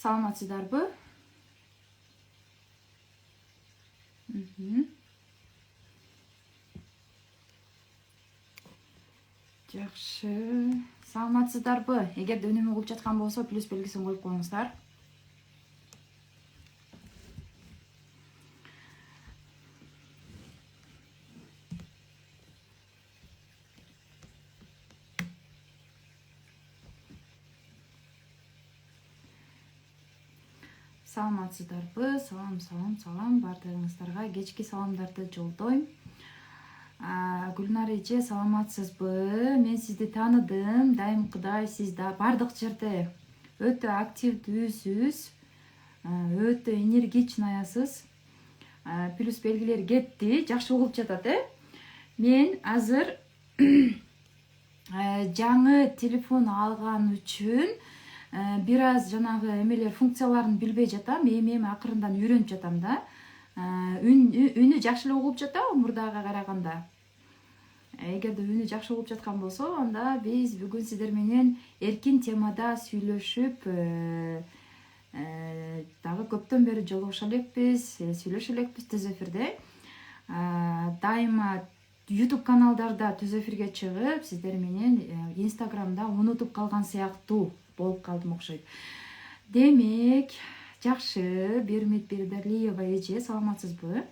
Саламатсыздарбы? Жакшы. Саламатсыздарбы? Эгерде үнүмө угуп жаткан болсо, плюс белгисин коюп коюңуздар. Саламатсыздарбы? Салам баардыгыңыздарга кечки саламдарды жолдойм. Гүлнар эже, саламатсызбы? Мен сизди тааныдым. Дайымкыдай сиз да бардык жерде өтө активдүүсүз, өтө энергичныйсыз. Плюс белгилер кетти, жакшы угуп жатат, Мен азыр жаңы телефон алган үчүн бир аз жанагы эмелер функцияларын билбей жатам. Эми акырындан үйрөнүп жатам да. Үнү жакшы эле угуп жатабы мурдага караганда? Эгерде үнү жакшы угуп жаткан болсо, анда биз бүгүн сиздер менен эркин темада сүйлөшүп, дагы көптөн бери жолугуша элекпиз, сүйлөшө элекпиз түз эфирде. Дайыма YouTube каналдарда түз эфирге чыгып, сиздер менен Instagramда унутуп калган сыяктуу болуп калдым окшойт. Демек, жакшы, Бермет Бердалиева эже, саламатсызбы?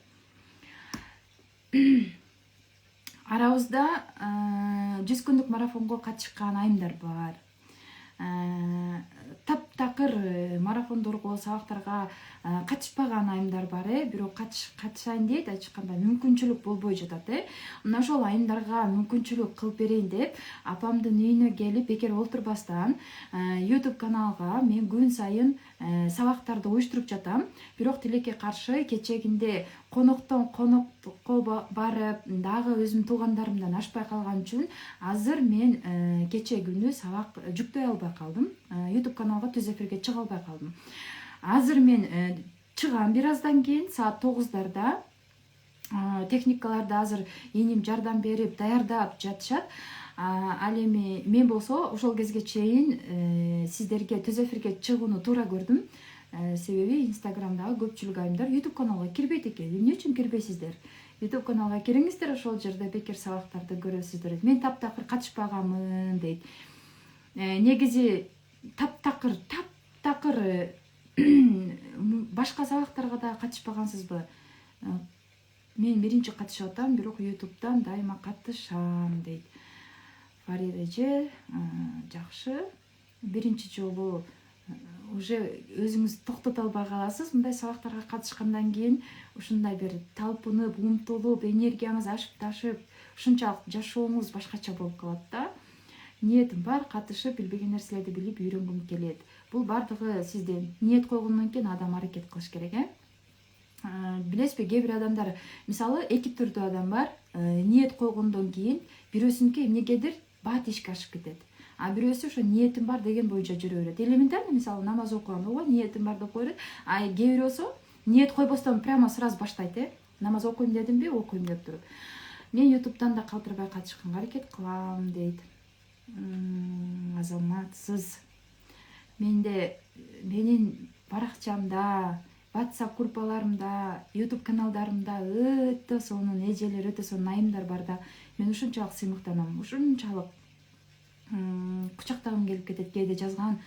Арабызда 100 күндүк марафонго катышкан айымдар бар. Таптакыр марафондорго, сабактарга катышпаган айымдар бар, бирок катышайын дейт, айчыкканда мүмкүнчүлүк болбой жатат, Мына ошол айымдарга мүмкүнчүлүк кылып берейин деп, апамдын үйүнө келип, бекер олтурбастан, YouTube каналга мен күн сайын сабактарды уюштуруп жатам. Бирок тилекке каршы кечегинде коноктон конокко барып, дагы өзүмдүн туугандарымдан ашпай калган үчүн азыр мен кече күнү сабак жүктөй албай калдым. YouTube каналга түз эфирге чыга албай калдым. Азыр мен чыгам бир аздан кийин, саат 9-дарда. Техникаларды азыр эним жардам берип даярдап жатышат. Ал эми мен болсо ошол кезге чейин сиздерге түз эфирге чыгууну туура көрдүм. Себеби Instagramдагы көпчүлүк айымдар YouTube каналга кирбейт экен. Эмне үчүн кирбейсиздер? YouTube каналга кириңиздер, ошол жерде бекер сабактарды көрөсүздөр. Мен таптакыр катышпаганмын дейт. Негизи таптакыр башка сабактарга да катышпагансызбы? Мен биринчи катышып атам, бирок YouTube'дан дайыма катышам дейт. Фарид эже, жакшы. Биринчи жолу уже өзүңүз токтото албай каласыз. Мындай сабактарга катышкандан кийин ушундай бир талпынып, умтулуп, энергияңыз ашып ташып, ушунчалык жашооңуз башкача болуп калат да. Ниетим бар, катышып, билбеген нерселерди билип үйрөнгүм келет. Бул бардыгы сизде ниет койгондон кийин адам аракет кылыш керек, Билесизби, кээ бир адамдар, мисалы, эки түрдүү адам бар. Ниет койгондон кийин бирөөсүнүкү эмнегедир бат ишке ашып кетет. А бирөөсү ошо ниетим бар деген боюнча жүрө берет. Элементарно, мисалы, намаз окуган, ниетим бар деп кое берет. А кээ бирөөсү ниет койбостон прямо сразу баштайт, намаз окуйм дедимби, окуйм деп туруп. Мен YouTube'дан да калтырбай катышканга аракет кылам дейт. Азаматсыз. Менин баракчамда, WhatsApp группаларымда, YouTube каналдарымда өтө сонун эжелер, өтө сонун айымдар бар да. Мен ушунчалык сыймыктанам, ушунчалык кучактагым келип кетет. Кээде жазган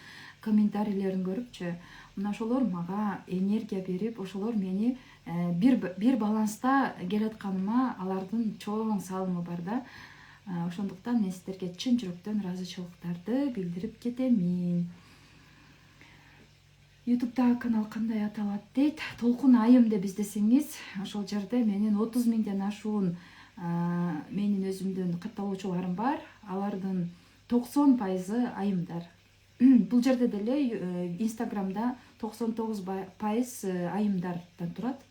комментарийлерин көрүпчү. Мына ошолор мага энергия берип, ошолор мени бир баланста келатканыма алардын чоң салымы бар да. Ошондуктан мен сиздерге чын жүрөктөн ыраазычылыктарды билдирип кетемин. YouTube'дагы канал кандай аталат дейт. Толкун айым деп издесеңиз, ошол жерде менин 30 миңден ашуун менин өзүмдүн катталуучуларым бар. Алардын 90% айымдар. Бул жерде деле Instagram'да 99% айымдардан турат.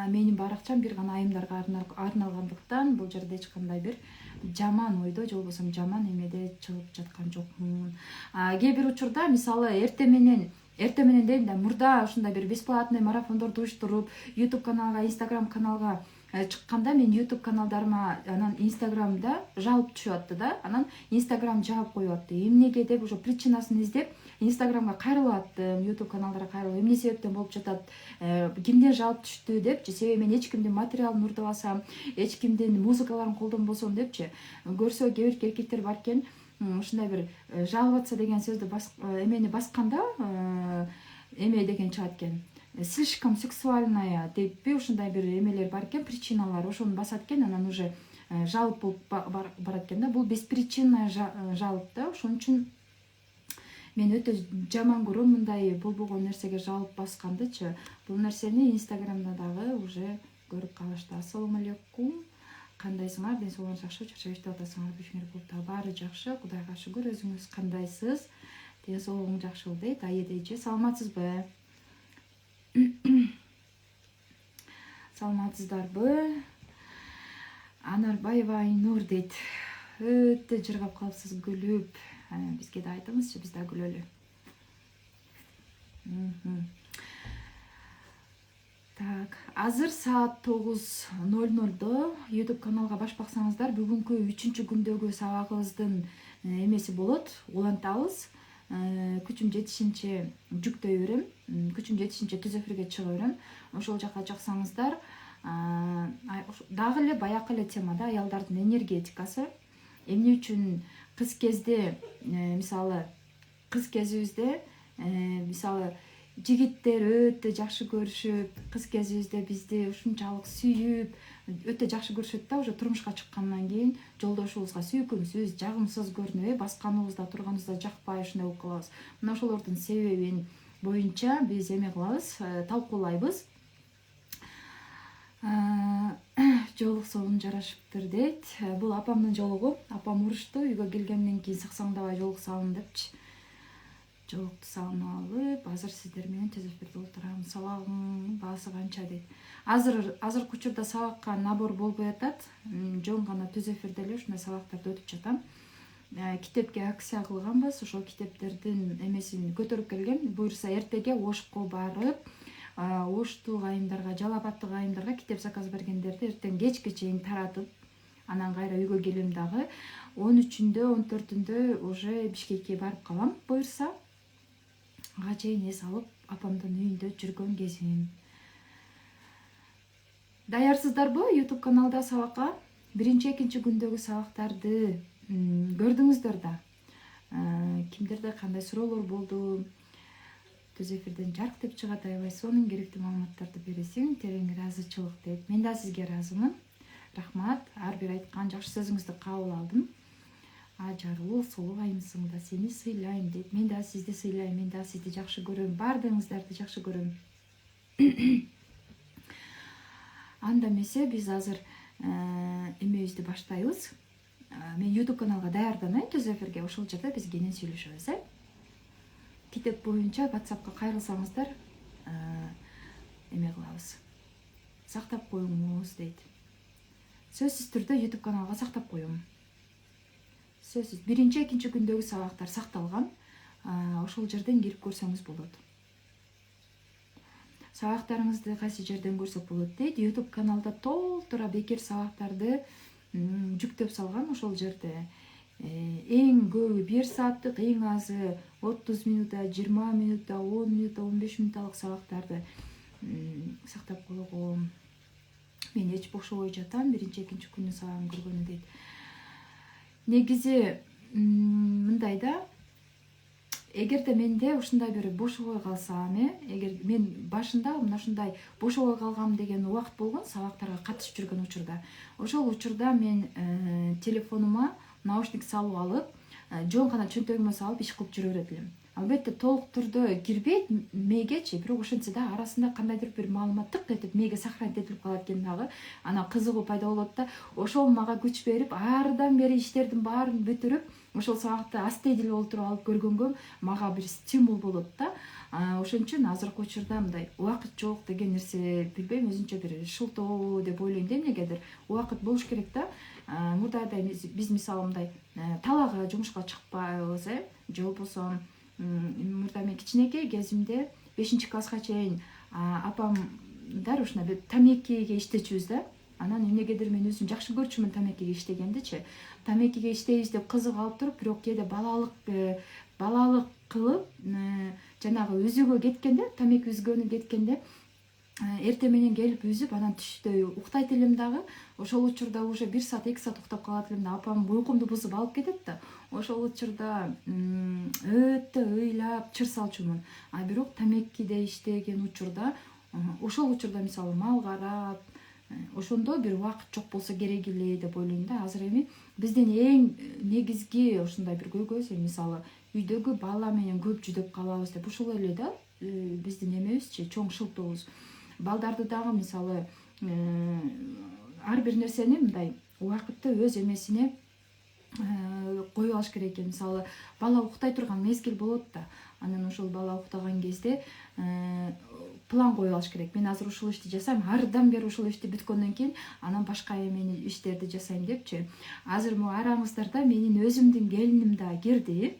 Менин баракчам бир гана айымдарга арналгандыктан бул жерде эч кандай бир жаман ойдо же болбосо жаман эмеде чыгып жаткан жокмун. Кээ бир учурда мисалы эртең менен дейм да, мурда ушундай бир бесплатный марафондорду уюштуруп YouTube каналга, Instagram каналга чыкканда мен YouTube каналдарыма анан Instagramда жаап түшүп атты да, анан Instagram жаап коюп атты. Эмнеге деп ошо причинасын издеп Instagramга кайрылып аттым, YouTube каналдарга кайрылып, эмне себептен болуп жатат, кимден жаап түштү депчи, себеби мен эч кимдин материалын урдабасам, эч кимдин музыкаларын колдонбосом депчи, көрсө кээ бир эркектер бар экен, ушундай бир жалып атса деген сөздү эмени басканда эме деген чыгат экен, слишком сексуальная деппи, ушундай бир эмелер бар экен, причиналар, ошону басат экен, анан уже жалып болуп барат экен да. Бул беспричинный жалып да, ошон үчүн мен өтө жаман көрөм мындай болбогон нерсеге жалып баскандычы. Бул нерсени Инстаграмда дагы уже көрүп калышты. Ассалому алейкум, кандайсыңар, ден соолугуңуз жакшы, чарчабай иштеп атасыңар, бешиңер клубда баары жакшы, Кудайга шүгүр. Өзүңүз кандайсыз? Ден соолугуң жакшыбы дейт, айы дейчи, саламатсызбы? Саламатсыздарбы? Анарбаева Айнур дейт, өтө жыргап калыпсыз күлүп. Бизге да айтыңызчы, биз да күлөлү. Так, азыр саат 9:00 YouTube каналга баш баксаңыздар, бүгүнкү 3-күндөгү сабагыбыздын эмеси болот, улантабыз. Күчүм жетишинче жүктөй берем, күчүм жетишинче түз эфирге чыга берем. Ошол жака жаксаңыздар, дагы эле баякы эле темада аялдардын энергетикасы. Эмне үчүн кыз кезде, мисалы кыз кезибизде, мисалы жигиттер өтө жакшы көрүшүп, кыз кезибизде бизди ушунчалык сүйүп, өтө жакшы көрүшөт да, уже турмушка чыккандан кийин жолдошубузга сүйкүмсүз, жагымсыз көрүнүп, басканыбызда, турганыбызда жакпай ушундай болуп калабыз. Мына ошолордун себебин боюнча биз эме кылабыз, талкуулайбыз. Жолуксоң жарашыптыр дейт. Бул апамдын жолугу. Апам урушту, үйгө келгенден кийин саксаңдабай жолуксалым депчи. Жолукту салынып алып, азыр сиздер менен түз эфирде отурам. Сабагың баасы канча дейт. Азыркы учурда сабакка набор болбой атат. Жөн гана түз эфирде эле ушундай сабактарды өтүп жатам. Китепке акция кылганбыз. Ошол китептердин эмесин көтөрүп келгем. Буюрса эртеге Ошко барып, Оштук айымдарга, Жалал Абадтык айымдарга китеп заказ бергендерди эртең кечке чейин таратып, анан кайра үйгө келем дагы. 13-үндө, 14-үндө уже Бишкекке барып калам. Буюрса ага чейин эс алып, апамдын үйүндө жүргөн кезим. Даярсыздарбы YouTube каналда сабакка? 1-2 күндөгү сабактарды көрдүңүздөр да. Кимдерде кандай суроолор болду? Түз эфирден жарк деп чыгат, аябай сонун керектүү маалыматтарды бересиң, терең ыраазычылык дейт. Мен да сизге ыраазымын. Рахмат, ар бир айткан жакшы сөзүңүздү кабыл алдым. Ажарлуу сулуу айымсың да, сени сыйлайм дейт. Мен да сизди сыйлайм, мен да сизди жакшы көрөм, баардыгыңыздарды жакшы көрөм. Анда эмесе биз азыр эмебизди баштайбыз. Мен YouTube каналга даярданайын түз эфирге, ошол жерде биз кенен сүйлөшөбүз, Китеп боюнча WhatsAppка кайрылсаңыздар, эме кылабыз. Сактап коюңуз дейт. Сөзсүз түрдө YouTube каналга сактап коем. Сөзсүз 1-2 күндөгү сабактар сакталган. Ошол жерден кирип көрсөңүз болот. Сабактарыңызды кайсы жерден көрсөк болот дейт. YouTube каналда толтура бекер сабактарды жүктөп салган, ошол жерде. Эң көбү 1 сааттык, эң азы 30 минутта, 20 минутта, 10 минутта, 15 минутталык сабактарды сактап койгом. Мен эч бошобой жатам, 1-2 күнү сабагын көргөнү дейт. Негизи мындай да, эгерде менде ушундай бир бошобой калсам, эгер мен башында мына ушундай бошобой калгам деген убакыт болгон, сабактарга катышып жүргөн учурда. Ошол учурда мен телефонума наушник салып алып, жөн гана чөнтөгүмө салып иш кылып жүрө берет элем. албетте толук түрдө кирбейт мээгечи, бирок ошентсе да арасында кандайдыр бир маалымат тык этип мээге сохранить этилип калат экен дагы. Анан кызыгуу пайда болот да, ошол мага күч берип, арыдан бери иштердин баарын бүтүрүп, ошол сабакты астейде эле отуруп алып көргөнгө мага бир стимул болот да. Ошон үчүн азыркы учурда мындай убакыт жок деген нерсе билбейм, өзүнчө бир шылтоо деп ойлойм да, эмнегедир. Убакыт болуш керек да. Мурдагыдай биз мисалы мындай талаага жумушка чыкпайбыз, же болбосо мурда мен кичинекей кезимде 5-класска чейин апамдар ушундай бир тамекиге иштечүбүз да. Анан эмнегедир мен өзүм жакшы көрчүмүн тамекиге иштегендичи. Тамекиге иштейбиз деп кызык алып туруп, бирок кээде балалык кылып жанагы үзүүгө кеткенде, тамеки үзгөнү кеткенде эртең менен келип үзүп, анан түштө уктайт элем дагы. Ошол учурда уже 1 саат 2 саат уктап калат элем да, апам уйкумду бузуп алып кетет да. Ошол учурда өтө ыйлап чыр салчумун. Бирок тамекиде иштеген учурда, ошол учурда мисалы мал карап, ошондо бир убакыт жок болсо керек эле деп ойлойм да. Азыр эми биздин эң негизги ушундай бир көйгөйүбүз мисалы үйдөгү бала менен көп жүдөп калабыз деп, ушул эле да биздин эмебизчи, чоң шылтообуз. Балдарды дагы мисалы ар бир нерсени мындай убакытты өз эмесине коюп алыш керек экен. Мисалы бала уктай турган мезгил болот да, анан ошол бала уктаган кезде план коюп алыш керек. Мен азыр ушул ишти жасайм, арыдан бери ушул ишти бүткөндөн кийин анан башка эмени иштерди жасайм депчи. Азыр могу араңыздарда менин өзүмдүн келиним да кирди.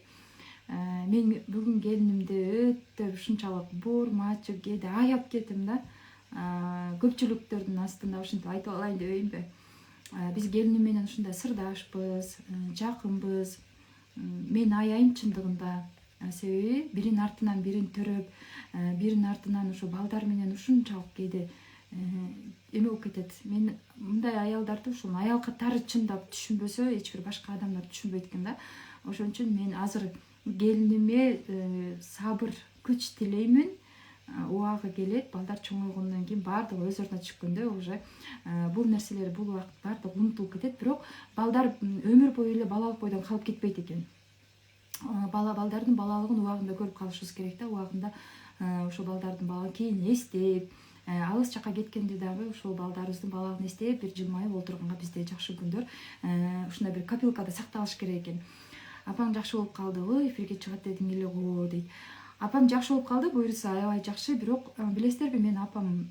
Мен бүгүн келинимди өтө ушунчалык бурмачу, кээде аяп кетем да. Көпчүлүктөрдүн астында ушинтип айтып алайын дебеймби. Биз келиним менен ушундай сырдашпыз, жакынбыз. Мен аяйм чындыгында. Себеби биринин артынан бирин төрөп, биринин артынан ошо балдар менен ушунчалык кээде эме болуп кетет. Мен мындай аялдарды, ушул аял катары чындап түшүнбөсө, эч бир башка адамдар түшүнбөйт экен да. Ошон үчүн мен азыр келиниме сабыр, күч тилеймин. Убагы келет, балдар чоңойгондон кийин баардыгы өз ордуна түшкөндө уже бул нерселер, бул убакыт баардыгы унутулуп кетет. Бирок балдар өмүр бою эле балалык бойдон калып кетпейт экен. Балдардын балалыгын убагында көрүп калышыбыз керек да, убагында ошол балдардын балалыгын кийин эстеп, алыс жака кеткенде дагы ошол балдарыбыздын балалыгын эстеп, бир жылмайып отурганга бизде жакшы күндөр ушундай бир копилкада сакталыш керек экен. Апаң жакшы болуп калды, ой, эфирге чыгат дедиң эле го дейт. Апам жакшы болуп калды, буюрса аябай жакшы, бирок билесиздерби, мен апам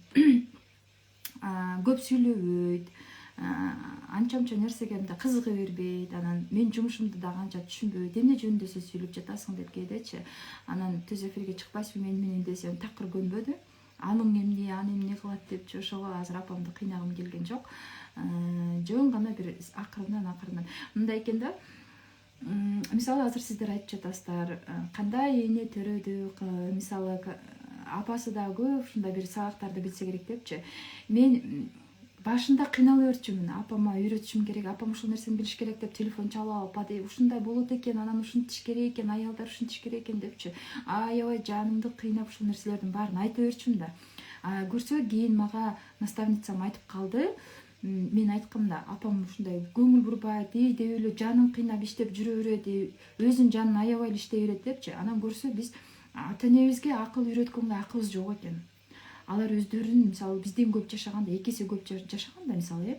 көп сүйлөбөйт, анча-мынча нерсеге мындай кызыга бербейт. Анан мен жумушумду дагы анча түшүнбөйт. Эмне жөнүндө сөз сүйлөп жатасың деп кээдечи. Анан түз эфирге чыкпайсызбы мен менен десем такыр көнбөдү. Аның эмне, аны эмне кылат депчи. Ошого азыр апамды кыйнагым келген жок. Жөн гана бир акырындан мындай экен да. Мисалы азыр сиздер айтып жатасыздар, кандай эне төрөдүк, мисалы апасы да көп ушундай бир сабактарды билсе керек депчи. Мен башында кыйналып өрчүмүн, апама үйрөтүшүм керек, апам ушул нерсени билиш керек деп телефон чалып, ушундай болот экен, анан ушинтиш керек экен, аялдар ушинтиш керек экен депчи. Аябай жанымды кыйнап ушул нерселердин баарын айтып өрчүмүн да. Көрсө кийин мага наставницам айтып калды. Мен айткам да, апам ушундай көңүл бурбайт, деп эле жанын кыйнап иштеп жүрө берет, өзүнүн жанын аябай эле иштей берет депчи. Анан көрсө биз ата энебизге акыл үйрөткөнгө акыбыз жок экен. Алар өздөрүнүн, мисалы бизден көп жашаганда, экесе көп жашаганда, мисалы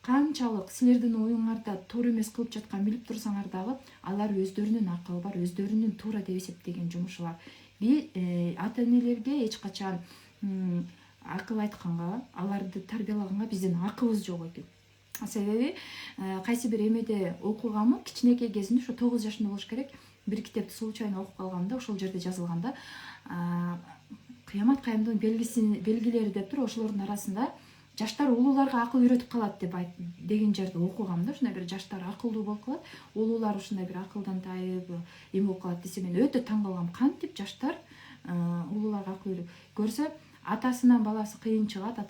канчалык силердин оюңарда туура эмес кылып жатканын билип турсаңар дагы, алар өздөрүнүн акылы бар, өздөрүнүн туура деп эсептеген жумушу бар. Ата энелерге эч качан акыл айтканга, аларды тарбиялаганга биздин акыбыз жок экен. Себеби кайсы бир эмеде окуганмын, кичинекей кезимде, ошо 9 жашымда болуш керек, бир китепти случайно окуп калгамда, ошол жерде жазылганда кыямат кайымдын белгилери деп туруп, ошолордун арасында жаштар улууларга акыл үйрөтүп калат деген жерде окугам да. Ушундай бир жаштар акылдуу болуп калат, улуулар ушундай бир акылдан тайып эме болуп калат десе, мен өтө таң калгам. Кантип жаштар улууларга акыл үйрөтөт? Көрсө атасынан баласы кыйын чыгат,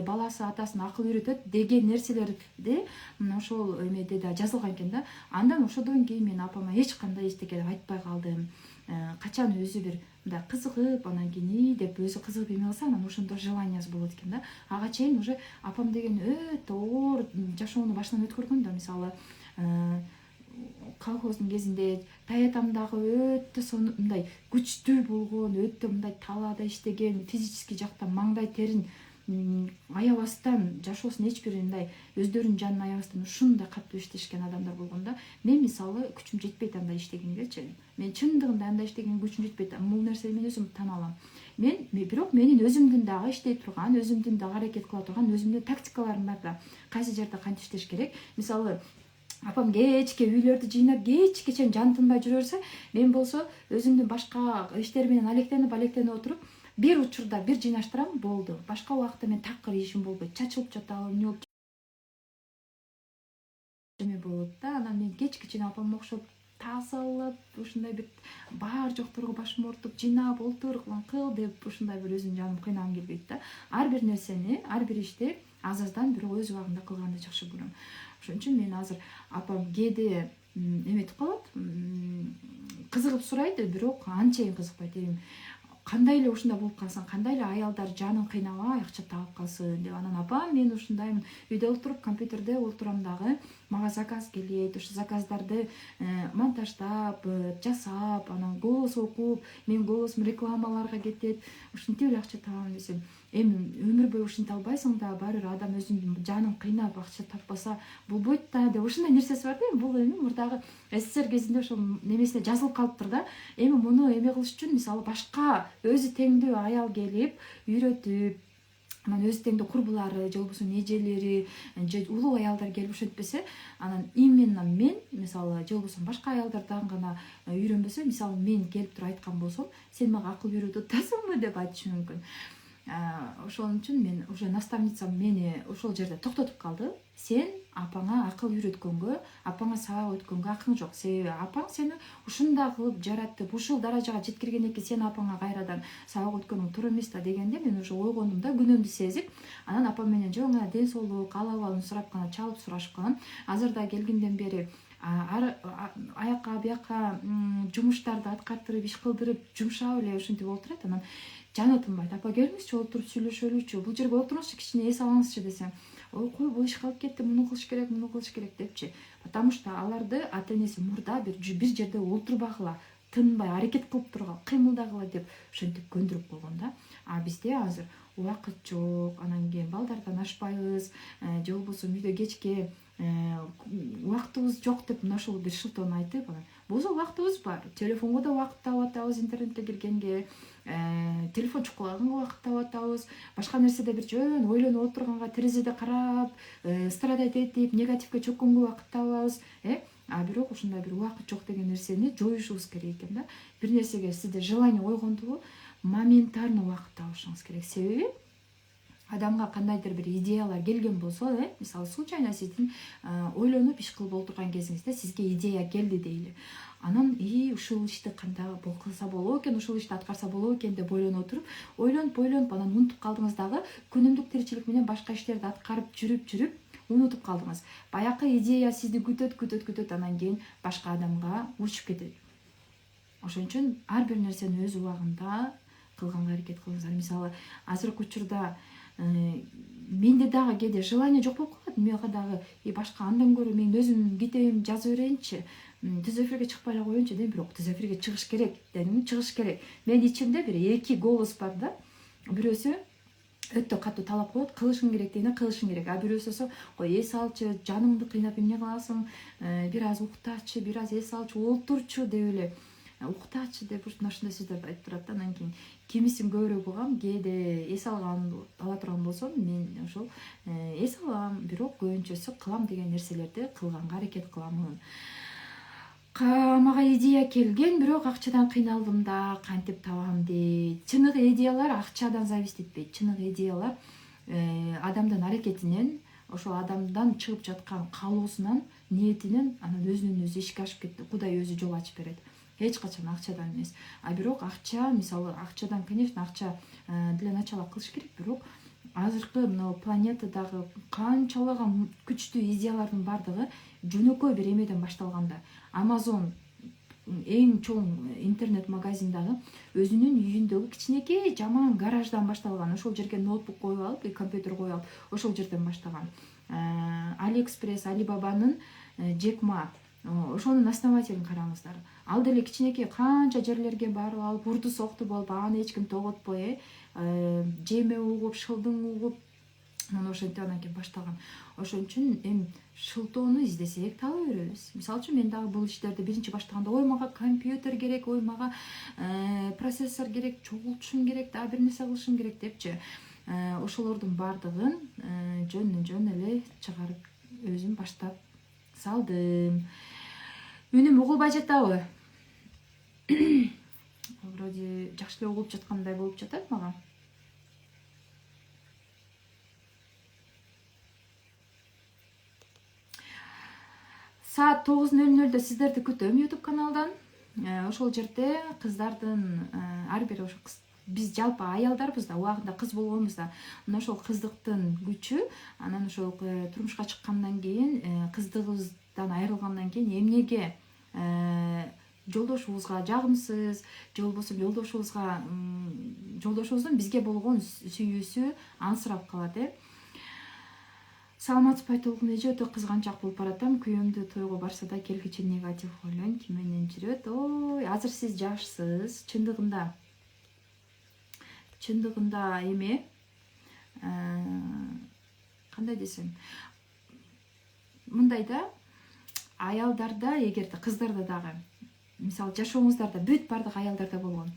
баласы атасына акыл үйрөтөт деген нерселерди ошол эмеде да жазылган экен да. Андан ошодон кийин мен апама эч кандай эчтеке айтпай калдым. Качан өзү бир мындай кызыгып, анан кийин деп өзү кызыгып эме кылса, анан ошондо желаниясы болот экен да. Ага чейин уже апам деген өтө оор жашоону башынан өткөргөн да. Мисалы колхоздун кезинде таятам дагы өтө мындай күчтүү болгон, өтө мындай талаада иштеген, физический жактан маңдай терин аябастан жашоосунун эч бир мындай өздөрүнүн жанын аябастан ушундай катуу иштешкен адамдар болгон да. Мен мисалы күчүм жетпейт андай иштегенгечи. Мен чындыгында андай иштеген күчүм жетпейт. Бул нерсени мен өзүм тана алам. Бирок менин өзүмдүн дагы иштей турган, өзүмдүн дагы аракет кыла турган өзүмдүн тактикаларым бар да. Кайсы жерде кантип иштеш керек. Мисалы апам кечке үйлөрдү жыйнап кечке чейин жан тынбай жүрө берсе, мен болсо өзүмдүн башка иштер менен алектенип отуруп бир учурда бир жыйнаштырам, болду. Башка убакытта мен такыр ишим болбойт. Чачылып жатам, эмне болуп эме болот да. Анан мен кечке чейин апамга окшоп тазалап, ушундай бир бар жокторго башым оорутуп, жыйнап олтур, кыл деп ушундай бир өзүм жаным кыйнагым келбейт да. Ар бир нерсени, ар бир ишти аз-аздан бирок өз убагында кылганды жакшы көрөм. Ошон үчүн мен азыр апам кээде эметип калат, кызыгып сурайт, бирок анчейин кызыкпайт. Кандай эле ушундай болуп калсаң, кандай эле аялдар жанын кыйнабай акча таап калсын деп. Анан апам мен ушундаймын, үйдө отуруп компьютерде отурам дагы, мага заказ келет, ошо заказдарды монтаждап, жасап, анан голос окуп, менин голосум рекламаларга кетет, ушинтип эле акча табам десем, эми өмүр бою ушинте албайсың да, баары бир адам өзүнүн жанын кыйнап акча таппаса болбойт да деп. Ушундай нерсеси бар да. Бул эми мурдагы СССР кезинде ошол немесине жазылып калыптыр да. Эми муну эме кылыш үчүн мисалы башка өзү теңдүү аял келип үйрөтүп, анан өзү теңдүү курбулары же болбосо эжелери же улуу аялдар келип ошентпесе, анан именно мен мисалы же болбосо башка аялдардан гана үйрөнбөсө, мисалы мен келип туруп айткан болсом, сен мага акыл үйрөтүп атасыңбы деп айтышы мүмкүн. Ошон үчүн мен уже наставницам мени ошол жерде токтотуп калды. Сен апаңа акыл үйрөткөнгө, апаңа сабак өткөнгө акың жок. Себеби апаң сени ушундай кылып жаратып, ушул даражага жеткиргенден кийин сен апаңа кайрадан сабак өткөнүң туура эмес да дегенде мен уже ойгондум да, күнөөмдү сезип. Анан апам менен жөн ден соолук, ал-абалын сурап гана, чалып сурашып калам. Азыр да келгенден бери аякка бияка жумуштарды аткартырып, иш кылдырып, жумшап эле ушинтип олтурат. Анан жаны тынбайт. Апа келиңизчи, отуруп сүйлөшөлүчү, бул жерге отуруңузчу, кичине эс алыңызчы десем, ой кой, бул иш калып кетти, муну кылыш керек депчи. Потому что аларды ата энеси мурда бир жерде олтурбагыла, тынбай аракет кылып тургула, кыймылдагыла деп ошентип көндүрүп койгон да. А бизде азыр убакыт жок, анан кийин балдардан ашпайбыз, же болбосо үйдө кечке убактыбыз жок деп мына ушул бир шылтоон айтып, анан болсо убактыбыз бар. Телефонго да убакыт таап атабыз, интернетке киргенге, телефон чукулаганга убакыт таап атабыз. Башка нерседе бир жөн ойлонуп отурганга, терезеде карап, страдать этип, негативге чөккөнгө убакыт табабыз. А бирок ушундай бир убакыт жок деген нерсени жоюшубуз керек экен да. Бир нерсеге сизде желание ойгондубу, моментально убакыт табышыңыз керек. Себеби адамга кандайдыр бир идеялар келген болсо, мисалы случайно сиздин ойлонуп иш кылып отурган кезиңизде сизге идея келди дейли. Анан ушул ишти кандай кылса болот экен, ушул ишти аткарса болот экен деп ойлонуп отуруп, ойлонуп анан унутуп калдыңыз дагы, күнүмдүк тиричилик менен башка иштерди аткарып жүрүп унутуп калдыңыз. Баякы идея сизди күтөт, анан кийин башка адамга учуп кетет. Ошон үчүн ар бир нерсени өз убагында кылганга аракет кылыңыздар. Мисалы азыркы учурда менде дагы кээде желание жок болуп калат. Мага дагы башка андан көрө мен өзүмдүн китебимди жаза берейинчи, түз эфирге чыкпай эле коеюнчу дейм. Бирок түз эфирге чыгыш керек дедим, чыгыш керек. Менин ичимде бир эки голос бар да. Бирөөсү өтө катуу талап коет, кылышың керек дейин, кылышың керек. А бирөөсү кой эс алчы, жаныңды кыйнап эмне кыласың, бир аз уктачы, бир аз эс алчы, олтурчу деп эле уктачы деп ушундай сөздөрдү айтып турат да. Анан кийин кимисин көбүрөөк угам, кээде эс ала турган болсом, мен ошол эс алам, бирок көбүнчөсү кылам деген нерселерди кылганга аракет кыламын. Мага идея келген, бирок акчадан кыйналдым да, кантип табам дейт. Чыныгы идеялар акчадан зависит этпейт. Чыныгы идеялар адамдын аракетинен, ошол адамдан чыгып жаткан каалоосунан, ниетинен, анан өзүнөн өзү ишке ашып кетти. Кудай өзү жол ачып берет. Эч качан акчадан эмес. А бирок акча, мисалы акчадан, конечно, акча для начала кылыш керек, бирок азыркы мына планетадагы канчалаган күчтүү идеялардын бардыгы жөнөкөй бир эмеден башталганда. Amazon эң чоң интернет магазин дагы өзүнүн үйүндөгү кичинекей жаман гараждан башталган. Ошол жерге ноутбук коюп алып, компьютер коюп алып, ошол жерден баштаган. AliExpress, Alibaba'нын Jack Ma ошонун основателин караңыздар. Ал деле кичинекей канча жерлерге барып алып урду сокту болуп, аны эч ким тоготпой, жеме угуп, шылдың угуп, мына ошентип анан кийин башталган. Ошон үчүн эми шылтоону издесек таба беребиз. Мисалы үчүн мен дагы бул иштерди биринчи баштаганда ой мага компьютер керек, ой мага процессор керек, чогултушум керек, дагы бир нерсе кылышым керек депчи. Ошолордун баардыгын жөн эле чыгарып өзүм баштап салдым. Үнүм угулбай жатабы? Вроде жакшы эле угулуп жаткандай болуп жатат мага. Саат 9:00 сиздерди күтөм YouTube каналдан. Ошол жерде кыздардын ар бир ошо биз жалпы аялдарбыз да, убагында кыз болгонбуз да. Мына ошол кыздыктын күчү, анан ошол турмушка чыккандан кийин, кыздыгыбыздан айрылгандан кийин эмнеге жолдошубузга жагымсыз, же болбосо жолдошубуздун бизге болгон сүйүүсү алсырап калат. Саламатсызбы толкун эже, өтө кызганчаак болуп баратам. Күйөөмдү тойго барса да келгиче негатив ойлойм, ким менен жүрөт? Ой, азыр сиз жашсыз. Чындыгында эме кандай десем, мындай да, аялдарда, эгерде кыздарда дагы, мисалы жашооңуздарда бүт бардык аялдарда болгон,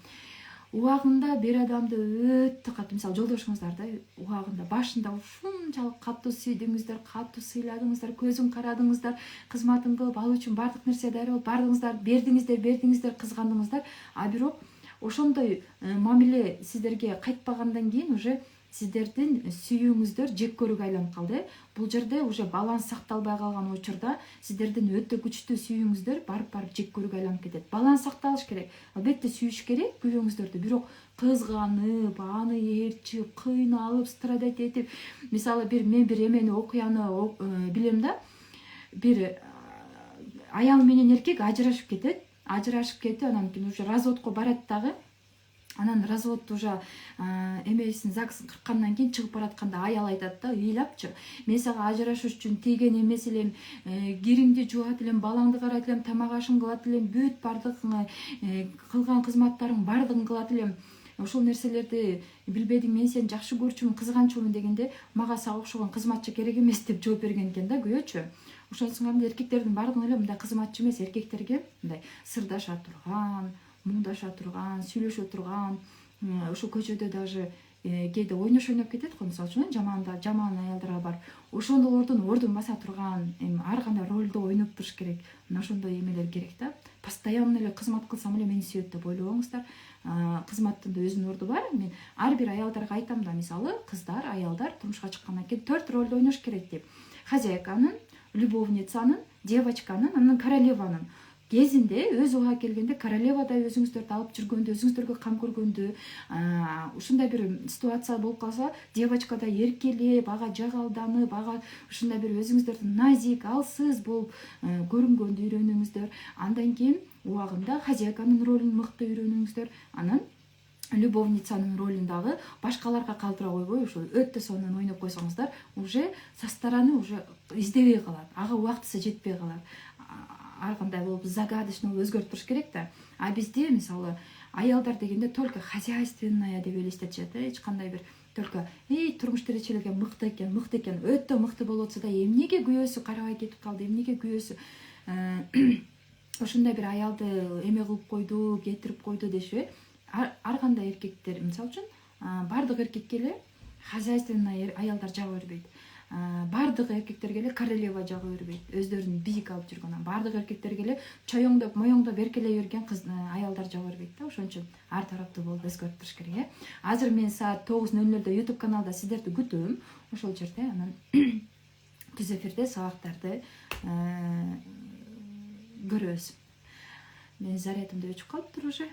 убагында бир адамды өтө катуу, мисалы жолдошуңуздарда убагында башында ушунчалык катуу сүйдүңүздөр, катуу сыйладыңыздар, көзүн карадыңыздар, кызматын кылып, ал үчүн бардык нерсе даяр болуп, бардыгыңыздар бердиңиздер, кызгандыңыздар, а бирок ошондой мамиле сиздерге кайтпагандан кийин уже сиздердин сүйүүңүздөр жек көрүүгө айланып калды. Бул жерде уже баланс сакталбай калган учурда сиздердин өтө күчтүү сүйүүңүздөр барып жек көрүүгө айланып кетет. Баланс сакталыш керек. Албетте сүйүш керек күйөөңүздөрдү, бирок кызганып, аны ээрчип, кыйналып, страдать этип, мисалы мен бир эмени окуяны билем да. Бир аял менен эркек ажырашып кетет, анан кийин уже разводко барат дагы. Анан развод уже эмесин ЗАГСын кырккандан кийин чыгып баратканда аял айтат да, ыйлапчы, мен сага ажырашыш үчүн тийген эмес элем, кириңди жуат элем, балаңды карайт элем, тамак ашын кылат элем, бүт бардык кылган кызматтарың бардыгын кылат элем. Ошол нерселерди билбедиң, мен сени жакшы көрчүмүн, кызганчумун дегенде, мага сага окшогон кызматчы керек эмес деп жооп берген экен да күйөөчү. Ошонусунга эркектердин бардыгын эле мындай кызматчы эмес, эркектерге мындай сырдаша турган, муңдаша турган, сүйлөшө турган, ошо көчөдө даже кээде ойнош ойноп кетет го, мисалы үчүн жаман аялдарга барып, ошондолордун ордун баса турган, ар кандай ролду ойноп туруш керек. Мына ошондой эмелер керек да. Постоянно эле кызмат кылсам эле мени сүйөт деп ойлобоңуздар. Кызматтын да өзүнүн орду бар. Мен ар бир аялдарга айтам да, мисалы кыздар, аялдар турмушка чыккандан кийин 4 ролду ойнош керек деп. Хозяйканын, любовницанын, девочканын, анан королеванын кезинде, өз уга келгенде королевадай өзүңүздөрдү алып жүргөндө, өзүңүздөргө кам көргөндө, ушундай бир ситуация болуп калса, девочкадай эркелеп, ага жагалданып, ага ушундай бир өзүңүздөрдү назик, алсыз болуп көрүнгөндү үйрөнүңүздөр. Андан кийин убагында хозяйканын ролун мыкты үйрөнүңүздөр. Анан любовницанын ролун дагы башкаларга калтыра койбой, ошо өтө сонун ойноп койсоңуздар, уже со стороны уже издебей калат, ага убактысы жетпей калат. Ар кандай болуп загадочно өзгөрүп туруш керек да. А бизде мисалы аялдар дегенде только хозяйственная деп элестетишет, эч кандай бир только турмуш тиричилиги мыкты экен, өтө мыкты болуп атса да, эмнеге күйөөсү карабай кетип калды, эмнеге күйөөсү ошондой бир аялды эме кылып койду, кетирип койду деши. Ар кандай эркектер, мисалы үчүн бардык эркекке эле хозяйственный аялдар жага бербейт. Бардык эркектерге эле королева жага бербейт. Өздөрүн бийик алып жүргөн. Бардык эркектерге эле чоюңдоп, моюңдоп эркелей берген аялдар жага бербейт да. Ошон үчүн ар тараптуу болуп өзгөрүп туруш керек. Азыр мен саат 9:00 YouTube каналда сиздерди күтөм. Ошол жерде анан түз эфирде сабактарды көрөбүз. Менин зарядым да өчүп калыптыр уже.